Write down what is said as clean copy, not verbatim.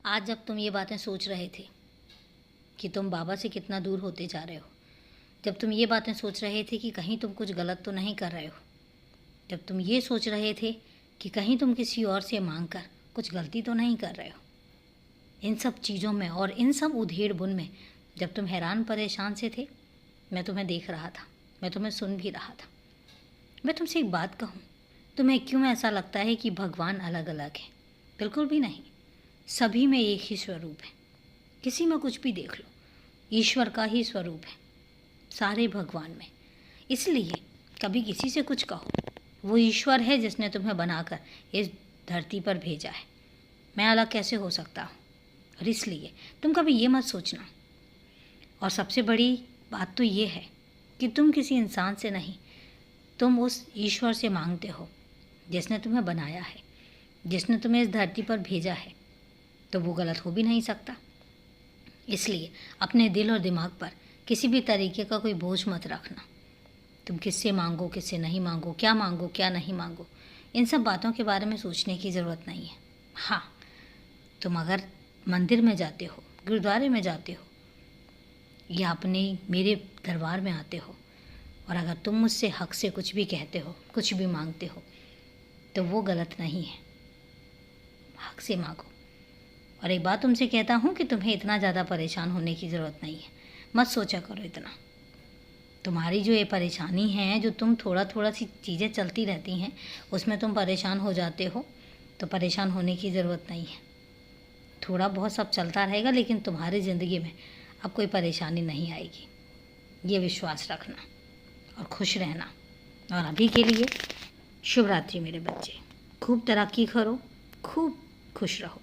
आज जब तुम ये बातें सोच रहे थे कि तुम बाबा से कितना दूर होते जा रहे हो, जब तुम ये बातें सोच रहे थे कि कहीं तुम कुछ गलत तो नहीं कर रहे हो, जब तुम ये सोच रहे थे कि कहीं तुम किसी और से मांग कर कुछ गलती तो नहीं कर रहे हो, इन सब चीज़ों में और इन सब उधेड़ बुन में जब तुम हैरान परेशान से थे, मैं तुम्हें देख रहा था, मैं तुम्हें सुन भी रहा था। मैं तुमसे एक बात कहूँ, तुम्हें क्यों ऐसा लगता है कि भगवान अलग अलग है? बिल्कुल भी नहीं, सभी में एक ही स्वरूप है। किसी में कुछ भी देख लो, ईश्वर का ही स्वरूप है सारे भगवान में। इसलिए कभी किसी से कुछ कहो, वो ईश्वर है जिसने तुम्हें बनाकर इस धरती पर भेजा है। मैं अलग कैसे हो सकता हूँ? और इसलिए तुम कभी ये मत सोचना। और सबसे बड़ी बात तो ये है कि तुम किसी इंसान से नहीं, तुम उस ईश्वर से मांगते हो जिसने तुम्हें बनाया है, जिसने तुम्हें इस धरती पर भेजा है, तो वो गलत हो भी नहीं सकता। इसलिए अपने दिल और दिमाग पर किसी भी तरीके का कोई बोझ मत रखना। तुम किससे मांगो, किससे नहीं मांगो, क्या नहीं मांगो, इन सब बातों के बारे में सोचने की ज़रूरत नहीं है। हाँ, तुम अगर मंदिर में जाते हो, गुरुद्वारे में जाते हो या अपने मेरे दरबार में आते हो, और अगर तुम मुझसे हक से कुछ भी कहते हो, कुछ भी मांगते हो, तो वो गलत नहीं है। हक से मांगो। और एक बात तुमसे कहता हूँ कि तुम्हें इतना ज़्यादा परेशान होने की ज़रूरत नहीं है। मत सोचा करो इतना। तुम्हारी जो ये परेशानी है, जो तुम थोड़ा थोड़ा सी चीज़ें चलती रहती हैं, उसमें तुम परेशान हो जाते हो, तो परेशान होने की ज़रूरत नहीं है। थोड़ा बहुत सब चलता रहेगा, लेकिन तुम्हारी ज़िंदगी में अब कोई परेशानी नहीं आएगी। ये विश्वास रखना और खुश रहना। और अभी के लिए शुभ रात्रि मेरे बच्चे। खूब तरक्की करो, खूब खुश रहो।